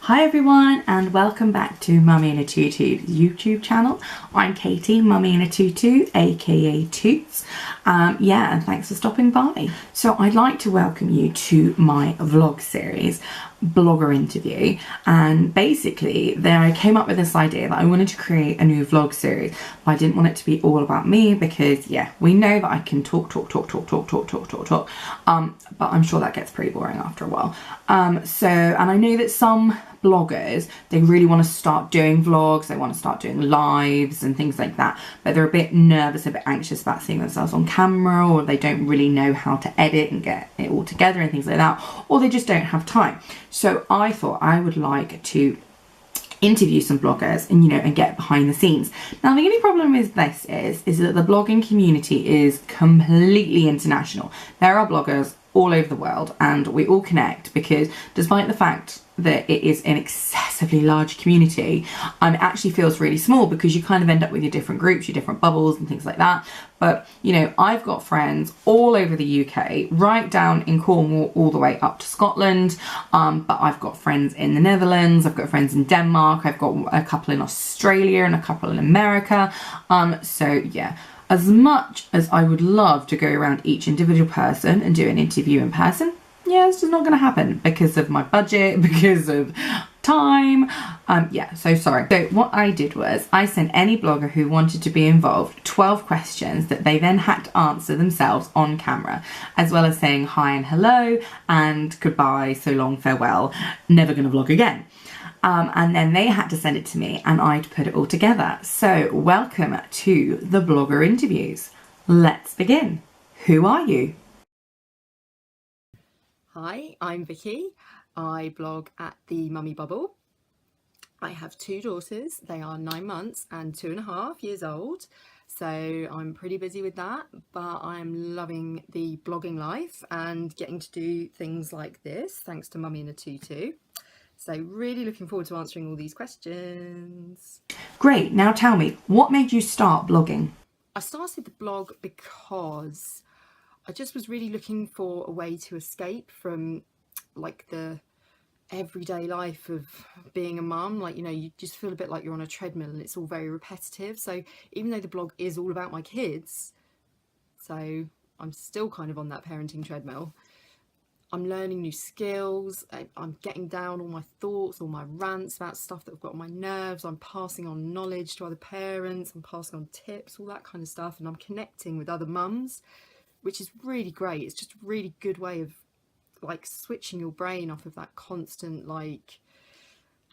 Hi everyone and welcome back to Mummy in a Tutu YouTube channel. I'm Katie, Mummy in a Tutu, aka Toots. And thanks for stopping by. So I'd like to welcome you to my vlog series, Blogger Interview, and basically there I came up with this idea that I wanted to create a new vlog series, but I didn't want it to be all about me because we know that I can talk, but I'm sure that gets pretty boring after a while. And I know that some bloggers, they really want to start doing vlogs, they want to start doing lives and things like that, but they're a bit nervous, a bit anxious about seeing themselves on camera, or they don't really know how to edit and get it all together and things like that, or they just don't have time. So I thought I would like to interview some bloggers and get behind the scenes. Now the only problem with this is that the blogging community is completely international. There are bloggers all over the world and we all connect because despite the fact that it is an excessively large community, it actually feels really small because you kind of end up with your different groups, your different bubbles and things like that. But I've got friends all over the UK, right down in Cornwall all the way up to Scotland, but I've got friends in the Netherlands, I've got friends in Denmark, I've got a couple in Australia and a couple in America. As much as I would love to go around each individual person and do an interview in person, it's just not going to happen because of my budget, because of time. So sorry. So what I did was I sent any blogger who wanted to be involved 12 questions that they then had to answer themselves on camera, as well as saying hi and hello and goodbye, so long, farewell, never going to vlog again. And then they had to send it to me and I'd put it all together. So welcome to the blogger interviews. Let's begin. Who are you? Hi, I'm Vicky. I blog at the Mummy Bubble. I have two daughters. They are 9 months and 2.5 years old. So I'm pretty busy with that, but I'm loving the blogging life and getting to do things like this, thanks to Mummy in a Tutu. So really looking forward to answering all these questions. Great. Now tell me, what made you start blogging? I started the blog because I just was really looking for a way to escape from like the everyday life of being a mum. You just feel a bit like you're on a treadmill and it's all very repetitive. So even though the blog is all about my kids, so I'm still kind of on that parenting treadmill, I'm learning new skills, I'm getting down all my thoughts, all my rants about stuff that I've got on my nerves, I'm passing on knowledge to other parents, I'm passing on tips, all that kind of stuff, and I'm connecting with other mums, which is really great. It's just a really good way of switching your brain off of that constant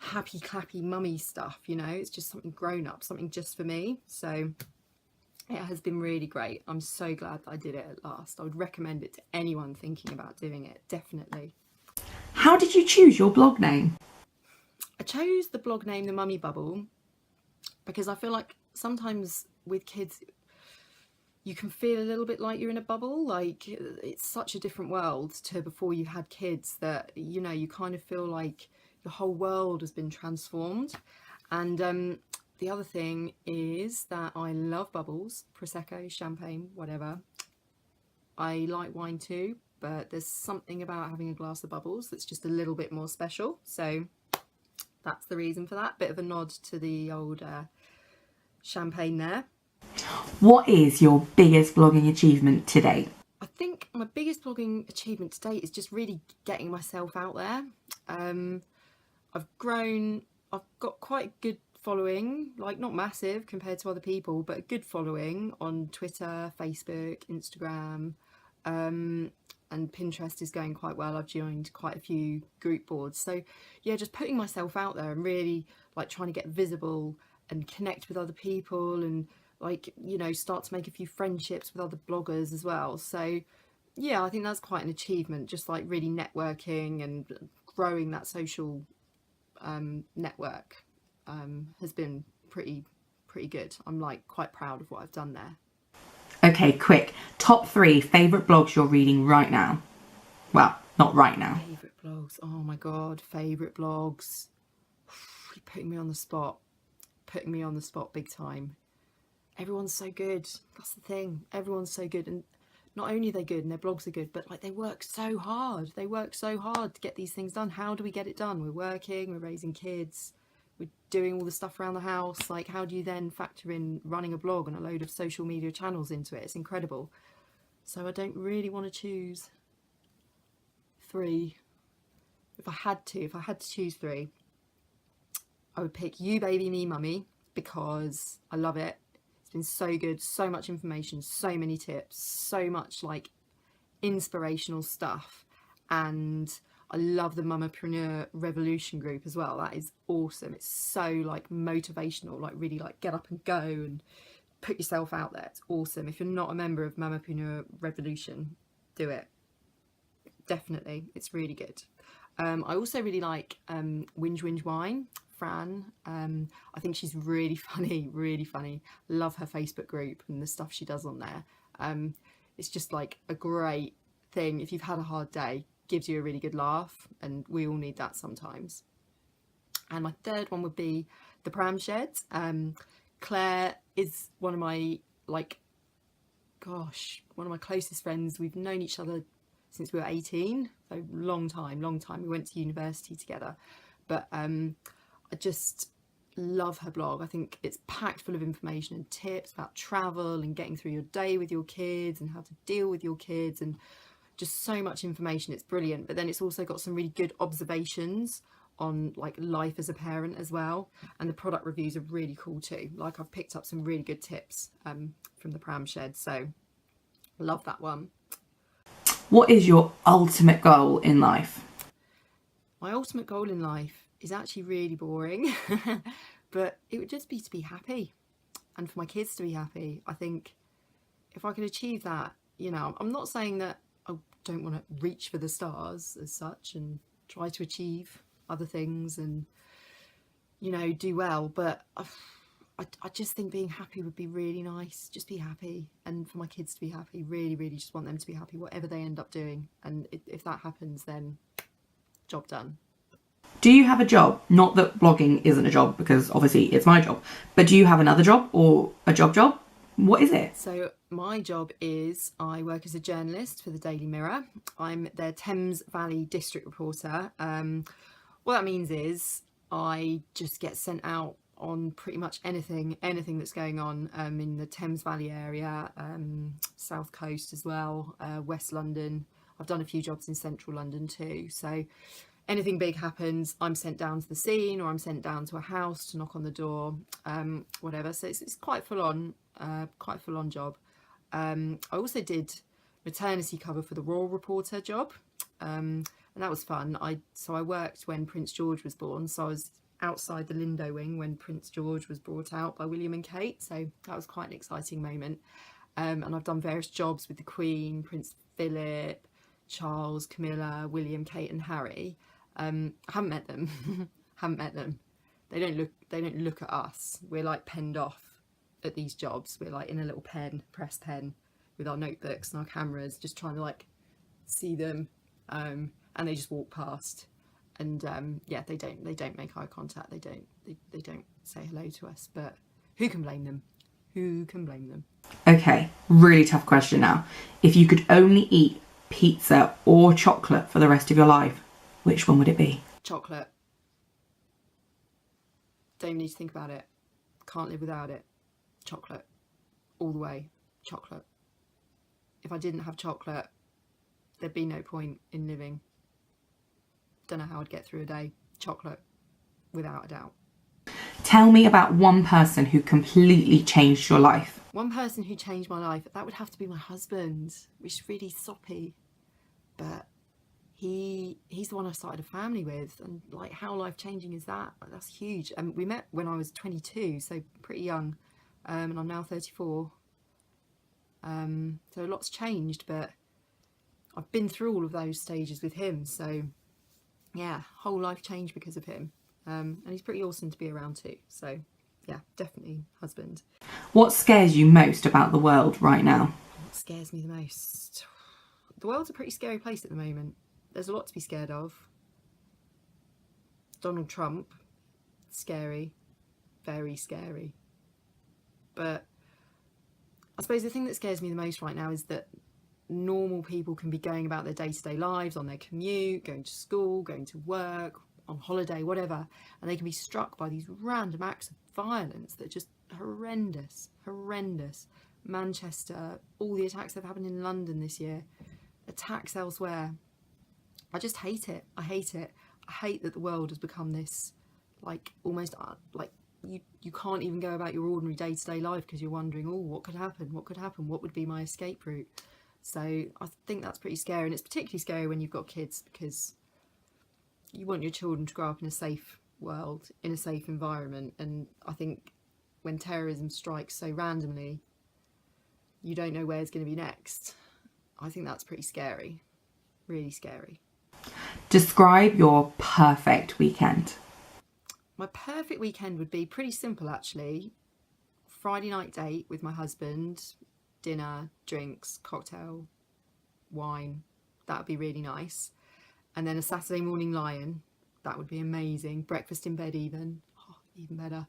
happy clappy mummy stuff. It's just something grown up, something just for me. So it has been really great. I'm so glad that I did it at last. I would recommend it to anyone thinking about doing it, definitely. How did you choose your blog name? I chose the blog name The Mummy Bubble because I feel like sometimes with kids you can feel a little bit like you're in a bubble. Like it's such a different world to before you had kids that you kind of feel like your whole world has been transformed. And the other thing is that I love bubbles, prosecco, champagne, whatever. I like wine too, but there's something about having a glass of bubbles that's just a little bit more special. So that's the reason for that. Bit of a nod to the old champagne there. What is your biggest blogging achievement to date? I think my biggest blogging achievement to date is just really getting myself out there. I've got quite a good following, not massive compared to other people, but a good following on Twitter, Facebook, Instagram, and Pinterest is going quite well. I've joined quite a few group boards. So just putting myself out there and really trying to get visible and connect with other people and start to make a few friendships with other bloggers as well. So I think that's quite an achievement, just really networking and growing that social network has been pretty good. I'm quite proud of what I've done there. Okay, quick. Top 3 favourite blogs you're reading right now. Well, not right now. Favourite blogs. Oh my God, favourite blogs. You're putting me on the spot. Putting me on the spot big time. Everyone's so good. That's the thing. Everyone's so good. And not only are they good and their blogs are good, but like they work so hard. They work so hard to get these things done. How do we get it done? We're working, we're raising kids, we're doing all the stuff around the house. Like, how do you then factor in running a blog and a load of social media channels into it? It's incredible. So I don't really want to choose 3. If I had to choose 3, I would pick You Baby Me Mummy, because I love it. It's been so good, so much information, so many tips, so much like inspirational stuff. And I love the Mummapreneur Revolution group as well. That is awesome. It's so like motivational, like really like get up and go and put yourself out there. It's awesome. If you're not a member of Mummapreneur Revolution, do it. Definitely, it's really good. I also really like Whinge Wine, Fran. I think she's really funny, really funny. Love her Facebook group and the stuff she does on there. It's just like a great thing. If you've had a hard day, gives you a really good laugh, and we all need that sometimes. And my third one would be the Pram Shed. Claire is one of my one of my closest friends. We've known each other since we were 18, so long time. We went to university together, but I just love her blog. I think it's packed full of information and tips about travel and getting through your day with your kids and how to deal with your kids, and just so much information. It's brilliant. But then it's also got some really good observations on like life as a parent as well, and the product reviews are really cool too. Like, I've picked up some really good tips from the Pram Shed, so love that one. What is your ultimate goal in life? My ultimate goal in life is actually really boring, but it would just be to be happy and for my kids to be happy. I think if I could achieve that, you know, I'm not saying that I don't want to reach for the stars as such and try to achieve other things and, you know, do well, but I just think being happy would be really nice. Just be happy, and for my kids to be happy. Really, really just want them to be happy, whatever they end up doing. And if that happens, then job done. Do you have a job? Not that blogging isn't a job, because obviously it's my job, but do you have another job or a job? What is it? So my job is, I work as a journalist for the Daily Mirror. I'm their Thames Valley district reporter. What that means is I just get sent out on pretty much anything that's going on in the Thames Valley area, South Coast as well, West London. I've done a few jobs in Central London too. So anything big happens, I'm sent down to the scene, or I'm sent down to a house to knock on the door, whatever. So it's quite full on job. I also did maternity cover for the Royal Reporter job, and that was fun. I worked when Prince George was born, so I was outside the Lindo wing when Prince George was brought out by William and Kate, so that was quite an exciting moment. And I've done various jobs with the Queen, Prince Philip, Charles, Camilla, William, Kate and Harry. I haven't met them. They don't look at us. We're like penned off at these jobs. We're like in a little press pen with our notebooks and our cameras, just trying to like see them, and they just walk past. And yeah, they don't make eye contact. They don't say hello to us. But who can blame them? Okay, really tough question now. If you could only eat pizza or chocolate for the rest of your life, which one would it be? Chocolate. Don't need to think about it. Can't live without it. Chocolate. All the way. Chocolate. If I didn't have chocolate, there'd be no point in living. Don't know how I'd get through a day. Chocolate, without a doubt. Tell me about one person who completely changed your life. One person who changed my life, that would have to be my husband, which is really soppy, but he's the one I started a family with, and like, how life-changing is that? Like, that's huge. And we met when I was 22, so pretty young, and I'm now 34. So a lot's changed, but I've been through all of those stages with him, so yeah, whole life changed because of him. And he's pretty awesome to be around too. So yeah, definitely husband. What scares you most about the world right now? What scares me the most? The world's a pretty scary place at the moment. There's a lot to be scared of. Donald Trump, scary, very scary. But I suppose the thing that scares me the most right now is that normal people can be going about their day-to-day lives, on their commute, going to school, going to work, on holiday, whatever, and they can be struck by these random acts of violence that are just horrendous. Manchester, all the attacks that have happened in London this year, attacks elsewhere. I just hate it. I hate that the world has become this, like, almost like you can't even go about your ordinary day-to-day life because you're wondering, oh, what could happen, what would be my escape route. So I think that's pretty scary, and it's particularly scary when you've got kids, because you want your children to grow up in a safe world, in a safe environment. And I think when terrorism strikes so randomly, you don't know where it's going to be next. I think that's pretty scary, really scary. Describe your perfect weekend. My perfect weekend would be pretty simple, actually. Friday night date with my husband, dinner, drinks, cocktail, wine. That would be really nice. And then a Saturday morning lie-in. That would be amazing. Breakfast in bed even. Oh, even better.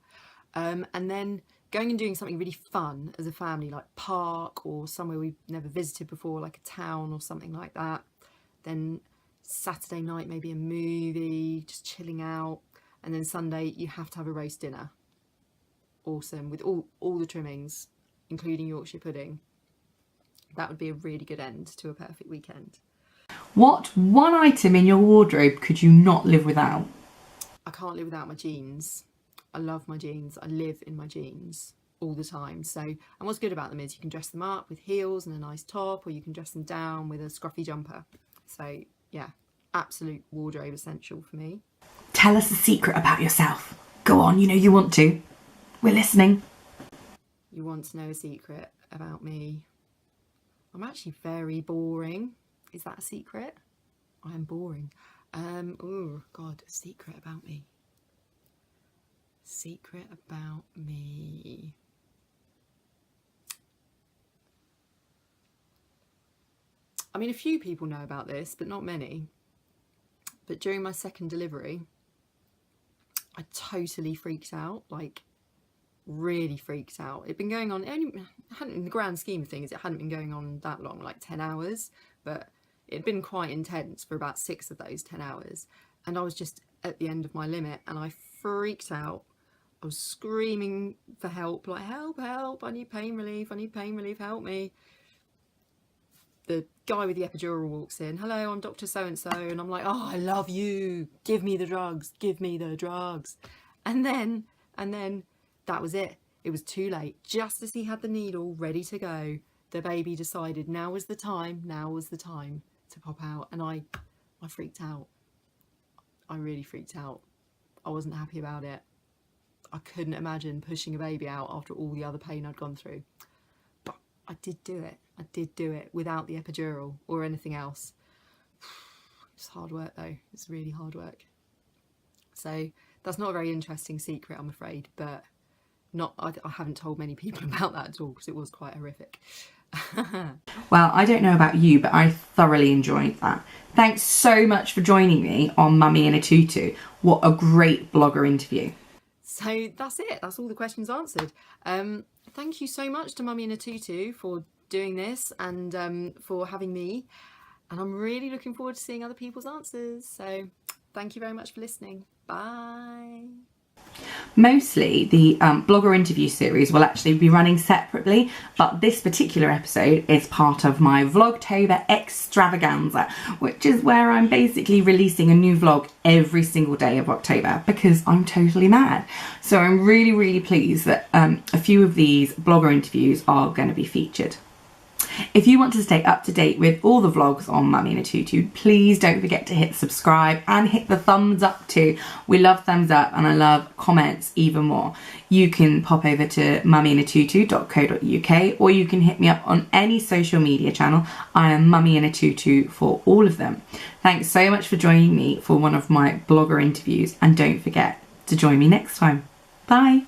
And then going and doing something really fun as a family, like park or somewhere we've never visited before, like a town or something like that. Then Saturday night, maybe a movie, just chilling out. And then Sunday, you have to have a roast dinner. Awesome, with all the trimmings, including Yorkshire pudding. That would be a really good end to a perfect weekend. What one item in your wardrobe could you not live without? I can't live without my jeans. I love my jeans. I live in my jeans all the time. So, and what's good about them is you can dress them up with heels and a nice top, or you can dress them down with a scruffy jumper. So yeah, absolute wardrobe essential for me. Tell us a secret about yourself. Go on, you know you want to. We're listening. You want to know a secret about me? I'm actually very boring. Is that a secret? I am boring. Oh God, a secret about me. Secret about me. I mean, a few people know about this, but not many. But during my second delivery, I totally freaked out, like really freaked out. It'd been going on, in the grand scheme of things, it hadn't been going on that long, like 10 hours, but it'd been quite intense for about 6 of those 10 hours. And I was just at the end of my limit, and I freaked out. I was screaming for help, like, help, help, I need pain relief, help me. The guy with the epidural walks in. Hello, I'm Dr. So-and-so. And I'm like, oh, I love you. Give me the drugs. Give me the drugs. And then that was it. It was too late. Just as he had the needle ready to go, the baby decided now was the time to pop out. And I freaked out. I really freaked out. I wasn't happy about it. I couldn't imagine pushing a baby out after all the other pain I'd gone through. But I did do it. I did do it without the epidural or anything else. It's hard work though. It's really hard work. So that's not a very interesting secret, I'm afraid, but I haven't told many people about that at all because it was quite horrific. Well, I don't know about you, but I thoroughly enjoyed that. Thanks so much for joining me on Mummy in a Tutu. What a great blogger interview. So that's it. That's all the questions answered. Thank you so much to Mummy in a Tutu for doing this and for having me. And I'm really looking forward to seeing other people's answers. So thank you very much for listening. Bye. Mostly the blogger interview series will actually be running separately, but this particular episode is part of my Vlogtober extravaganza, which is where I'm basically releasing a new vlog every single day of October because I'm totally mad. So I'm really pleased that a few of these blogger interviews are going to be featured. If you want to stay up to date with all the vlogs on Mummy in a Tutu, please don't forget to hit subscribe and hit the thumbs up too. We love thumbs up and I love comments even more. You can pop over to mummyinatutu.co.uk or you can hit me up on any social media channel. I am Mummy in a Tutu for all of them. Thanks so much for joining me for one of my blogger interviews and don't forget to join me next time. Bye.